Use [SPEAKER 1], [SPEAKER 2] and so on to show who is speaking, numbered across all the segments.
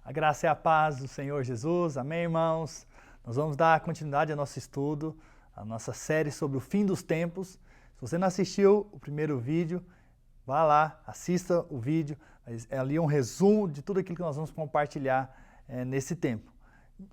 [SPEAKER 1] A graça e a paz do Senhor Jesus. Amém, irmãos? Nós vamos dar continuidade ao nosso estudo, à nossa série sobre o fim dos tempos. Se você não assistiu o primeiro vídeo, vá lá, assista o vídeo. É ali um resumo de tudo aquilo que nós vamos compartilhar nesse tempo.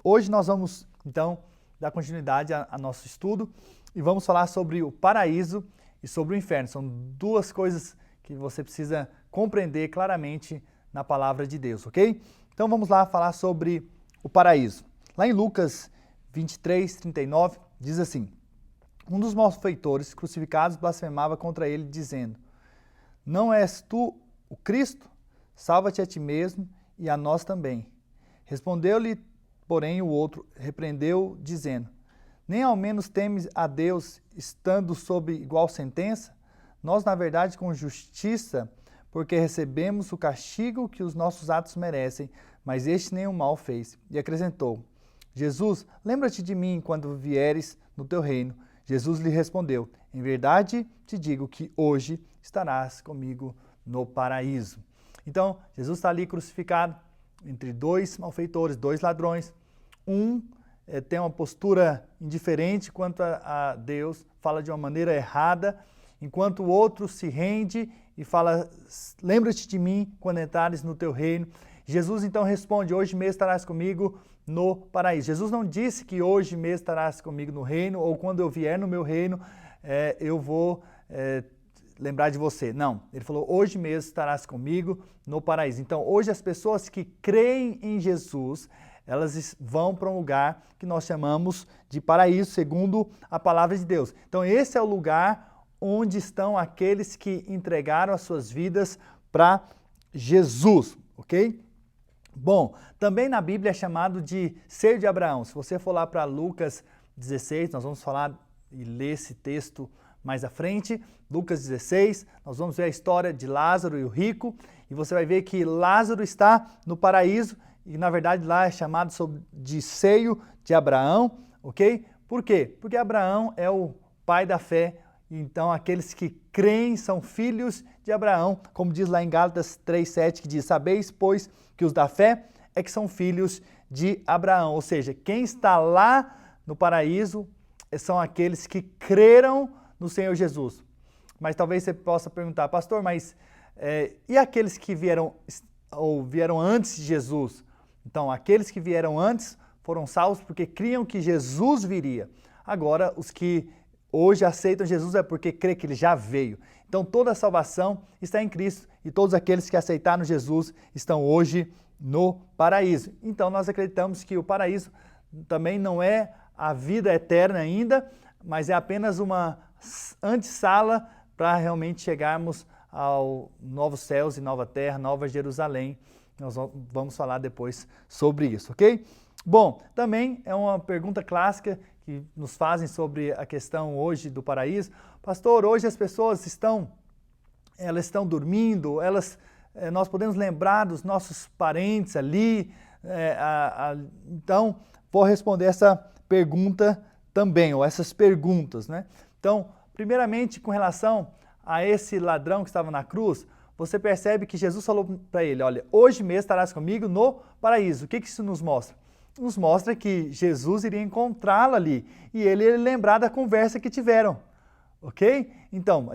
[SPEAKER 1] Hoje nós vamos, então, dar continuidade ao nosso estudo e vamos falar sobre o paraíso e sobre o inferno. São duas coisas que você precisa compreender claramente na palavra de Deus, ok? Então vamos lá falar sobre o paraíso. Lá em Lucas 23, 39, diz assim: um dos malfeitores crucificados blasfemava contra ele, dizendo: não és tu o Cristo? Salva-te a ti mesmo e a nós também. Respondeu-lhe, porém, o outro, repreendeu, dizendo: nem ao menos temes a Deus, estando sob igual sentença? Nós, na verdade, com justiça, porque recebemos o castigo que os nossos atos merecem, mas este nenhum mal fez. E acrescentou: Jesus, lembra-te de mim quando vieres no teu reino. Jesus lhe respondeu: em verdade te digo que hoje estarás comigo no paraíso. Então, Jesus está ali crucificado entre dois malfeitores, dois ladrões. Um tem uma postura indiferente quanto a Deus, fala de uma maneira errada, enquanto o outro se rende e fala: lembra-te de mim quando entrares no teu reino. Jesus então responde: hoje mesmo estarás comigo no paraíso. Jesus não disse que hoje mesmo estarás comigo no reino, ou quando eu vier no meu reino, eu vou lembrar de você. Não, ele falou: hoje mesmo estarás comigo no paraíso. Então, hoje as pessoas que creem em Jesus, elas vão para um lugar que nós chamamos de paraíso, segundo a palavra de Deus. Então, esse é o lugar onde estão aqueles que entregaram as suas vidas para Jesus, ok? Bom, também na Bíblia é chamado de seio de Abraão. Se você for lá para Lucas 16, nós vamos falar e ler esse texto mais à frente. Lucas 16, nós vamos ver a história de Lázaro e o rico, e você vai ver que Lázaro está no paraíso, e na verdade lá é chamado de seio de Abraão, ok? Por quê? Porque Abraão é o pai da fé. Então, aqueles que creem são filhos de Abraão, como diz lá em Gálatas 3,7, que diz: sabeis, pois, que os da fé é que são filhos de Abraão. Ou seja, quem está lá no paraíso são aqueles que creram no Senhor Jesus. Mas talvez você possa perguntar: pastor, mas e aqueles que vieram antes de Jesus? Então, aqueles que vieram antes foram salvos porque criam que Jesus viria. Agora, os que hoje aceitam Jesus é porque crê que ele já veio. Então toda a salvação está em Cristo e todos aqueles que aceitaram Jesus estão hoje no paraíso. Então nós acreditamos que o paraíso também não é a vida eterna ainda, mas é apenas uma antessala para realmente chegarmos ao novos céus e nova terra, nova Jerusalém. Nós vamos falar depois sobre isso, ok? Bom, também é uma pergunta clássica que nos fazem sobre a questão hoje do paraíso. Pastor, hoje as pessoas estão dormindo, nós podemos lembrar dos nossos parentes ali. Então, vou responder essa pergunta também, ou essas perguntas, né? Então, primeiramente, com relação a esse ladrão que estava na cruz, você percebe que Jesus falou para ele: olha, hoje mesmo estarás comigo no paraíso. O que isso nos mostra? Nos mostra que Jesus iria encontrá-lo ali e ele ia lembrar da conversa que tiveram, ok? Então,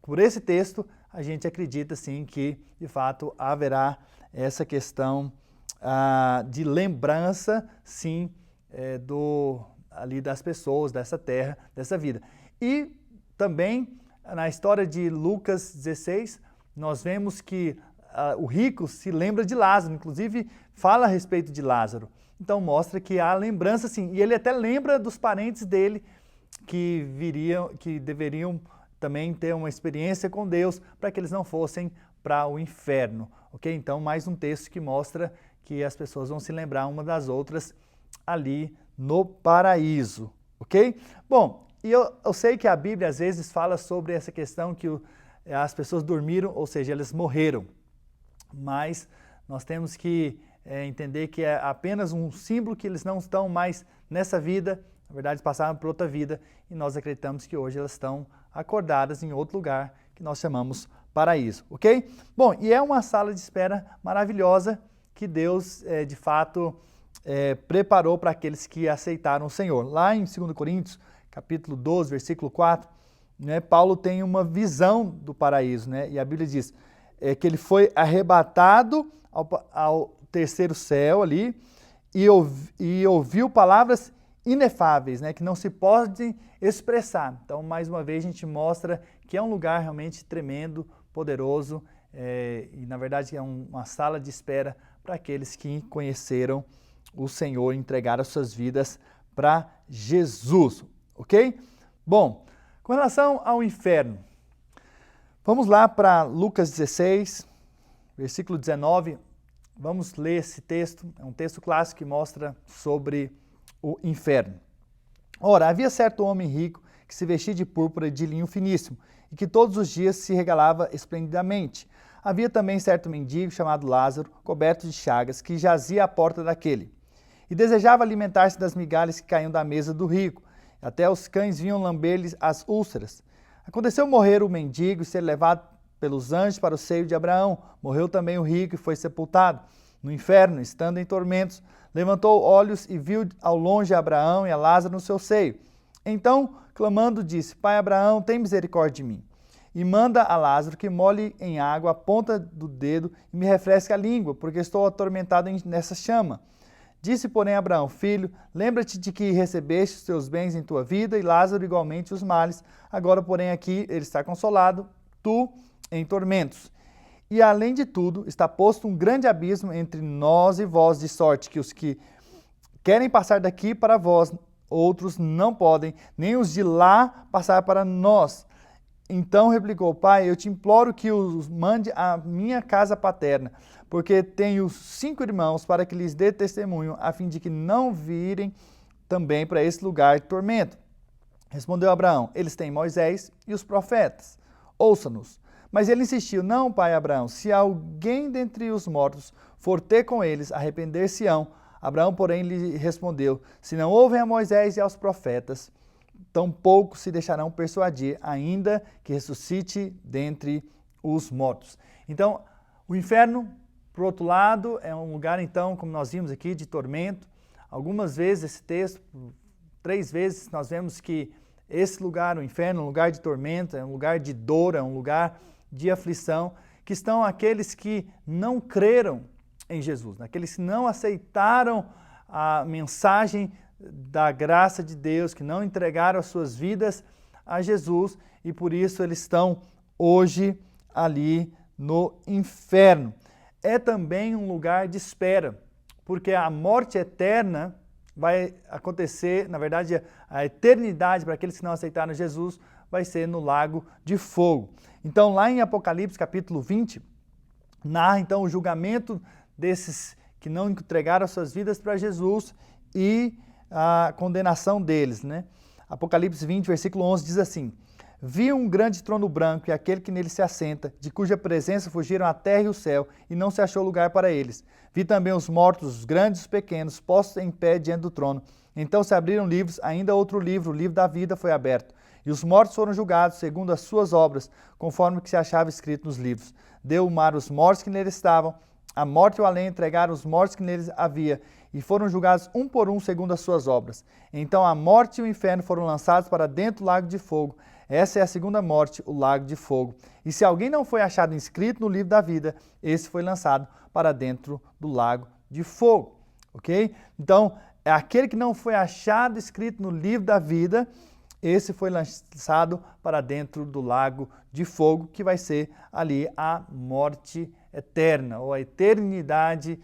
[SPEAKER 1] por esse texto, a gente acredita sim que, de fato, haverá essa questão de lembrança, sim, ali das pessoas, dessa terra, dessa vida. E também, na história de Lucas 16, nós vemos que o rico se lembra de Lázaro, inclusive fala a respeito de Lázaro. Então mostra que há lembrança sim, e ele até lembra dos parentes dele que deveriam também ter uma experiência com Deus para que eles não fossem para o inferno, ok? Então mais um texto que mostra que as pessoas vão se lembrar uma das outras ali no paraíso, ok? Bom, e eu sei que a Bíblia às vezes fala sobre essa questão que as pessoas dormiram, ou seja, elas morreram. Mas nós temos que entender que é apenas um símbolo, que eles não estão mais nessa vida, na verdade passaram por outra vida, e nós acreditamos que hoje elas estão acordadas em outro lugar que nós chamamos paraíso, ok? Bom, e é uma sala de espera maravilhosa que Deus, de fato, preparou para aqueles que aceitaram o Senhor. Lá em 2 Coríntios, capítulo 12, versículo 4, né, Paulo tem uma visão do paraíso, né, e a Bíblia diz que ele foi arrebatado ao terceiro céu ali e ouviu palavras inefáveis, né, que não se podem expressar. Então, mais uma vez, a gente mostra que é um lugar realmente tremendo, poderoso, e na verdade é uma sala de espera para aqueles que conheceram o Senhor, entregaram as suas vidas para Jesus, ok? Bom, com relação ao inferno, vamos lá para Lucas 16, versículo 19, vamos ler esse texto, é um texto clássico que mostra sobre o inferno. Ora, havia certo homem rico que se vestia de púrpura e de linho finíssimo, e que todos os dias se regalava esplendidamente. Havia também certo mendigo chamado Lázaro, coberto de chagas, que jazia à porta daquele, e desejava alimentar-se das migalhas que caíam da mesa do rico. Até os cães vinham lamber-lhes as úlceras. Aconteceu morrer o mendigo e ser levado pelos anjos para o seio de Abraão. Morreu também o rico e foi sepultado. No inferno, estando em tormentos, levantou olhos e viu ao longe Abraão e a Lázaro no seu seio. Então, clamando, disse: Pai Abraão, tem misericórdia de mim. E manda a Lázaro que molhe em água a ponta do dedo e me refresque a língua, porque estou atormentado nessa chama. Disse, porém, Abraão: Filho, lembra-te de que recebeste os teus bens em tua vida e Lázaro igualmente os males. Agora, porém, aqui ele está consolado, tu em tormentos. E, além de tudo, está posto um grande abismo entre nós e vós, de sorte que os que querem passar daqui para vós, outros não podem, nem os de lá passar para nós. Então replicou: Pai, eu te imploro que os mande à minha casa paterna, porque tenho 5 irmãos, para que lhes dê testemunho, a fim de que não virem também para esse lugar de tormento. Respondeu Abraão: Eles têm Moisés e os profetas. Ouça-nos. Mas ele insistiu: Não, pai Abraão, se alguém dentre os mortos for ter com eles, arrepender-se-ão. Abraão, porém, lhe respondeu: Se não ouvem a Moisés e aos profetas, tampouco se deixarão persuadir, ainda que ressuscite dentre os mortos. Então, o inferno, por outro lado, é um lugar, então, como nós vimos aqui, de tormento. Algumas vezes esse texto, 3 vezes, nós vemos que esse lugar, o inferno, é um lugar de tormento, é um lugar de dor, é um lugar de aflição, que estão aqueles que não creram em Jesus, aqueles que não aceitaram a mensagem da graça de Deus, que não entregaram as suas vidas a Jesus e por isso eles estão hoje ali no inferno. É também um lugar de espera, porque a morte eterna vai acontecer, na verdade, a eternidade para aqueles que não aceitaram Jesus vai ser no lago de fogo. Então, lá em Apocalipse, capítulo 20, narra então o julgamento desses que não entregaram as suas vidas para Jesus e a condenação deles, né? Apocalipse 20, versículo 11 diz assim: Vi um grande trono branco e aquele que nele se assenta, de cuja presença fugiram a terra e o céu, e não se achou lugar para eles. Vi também os mortos, os grandes e os pequenos, postos em pé diante do trono. Então se abriram livros, ainda outro livro, o livro da vida, foi aberto. E os mortos foram julgados segundo as suas obras, conforme o que se achava escrito nos livros. Deu o mar os mortos que neles estavam, a morte e o além entregaram os mortos que neles havia, e foram julgados um por um segundo as suas obras. Então a morte e o inferno foram lançados para dentro do lago de fogo. Essa é a segunda morte, o lago de fogo. E se alguém não foi achado inscrito no livro da vida, esse foi lançado para dentro do lago de fogo. Ok? Então, é aquele que não foi achado escrito no livro da vida, esse foi lançado para dentro do lago de fogo, que vai ser ali a morte eterna, ou a eternidade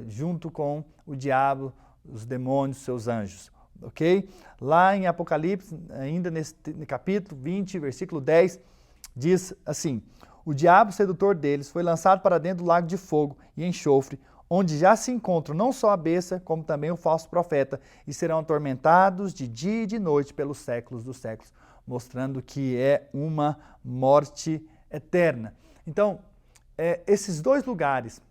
[SPEAKER 1] junto com o diabo, os demônios, seus anjos. Ok? Lá em Apocalipse, ainda nesse capítulo 20, versículo 10, diz assim: O diabo sedutor deles foi lançado para dentro do lago de fogo e enxofre, onde já se encontram não só a besta, como também o falso profeta, e serão atormentados de dia e de noite pelos séculos dos séculos, mostrando que é uma morte eterna. Então, esses 2 lugares,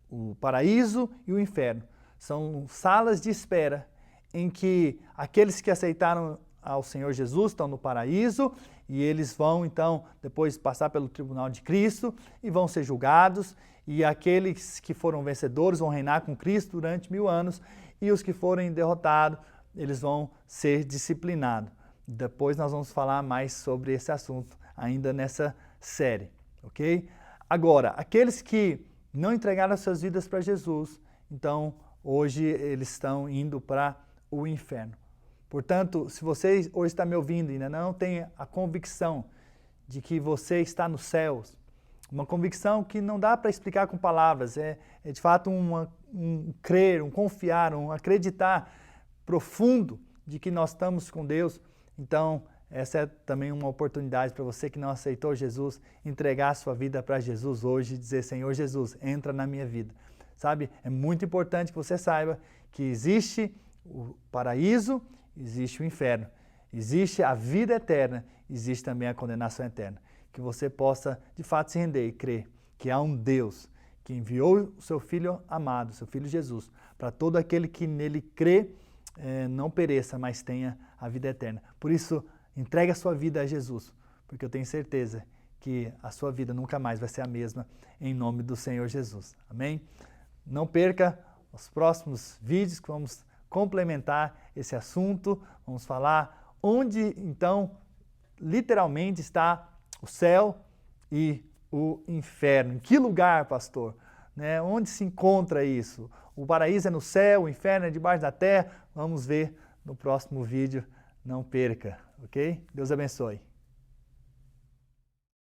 [SPEAKER 1] o paraíso e o inferno, são salas de espera em que aqueles que aceitaram ao Senhor Jesus estão no paraíso e eles vão então depois passar pelo tribunal de Cristo e vão ser julgados e aqueles que foram vencedores vão reinar com Cristo durante 1000 anos, e os que forem derrotados, eles vão ser disciplinados. Depois nós vamos falar mais sobre esse assunto ainda nessa série, ok? Agora, aqueles que não entregaram as suas vidas para Jesus, então hoje eles estão indo para o inferno. Portanto, se você hoje está me ouvindo e ainda não tem a convicção de que você está nos céus, uma convicção que não dá para explicar com palavras, é de fato um crer, um confiar, um acreditar profundo de que nós estamos com Deus. Então, essa é também uma oportunidade para você que não aceitou Jesus, entregar a sua vida para Jesus hoje e dizer: Senhor Jesus, entra na minha vida. Sabe, é muito importante que você saiba que existe o paraíso, existe o inferno, existe a vida eterna, existe também a condenação eterna. Que você possa, de fato, se render e crer que há um Deus que enviou o seu Filho amado, seu Filho Jesus, para todo aquele que nele crê, não pereça, mas tenha a vida eterna. Por isso, entregue a sua vida a Jesus, porque eu tenho certeza que a sua vida nunca mais vai ser a mesma, em nome do Senhor Jesus. Amém? Não perca os próximos vídeos que vamos complementar esse assunto. Vamos falar onde, então, literalmente está o céu e o inferno. Em que lugar, pastor? Né? Onde se encontra isso? O paraíso é no céu, o inferno é debaixo da terra? Vamos ver no próximo vídeo. Não perca, ok? Deus abençoe.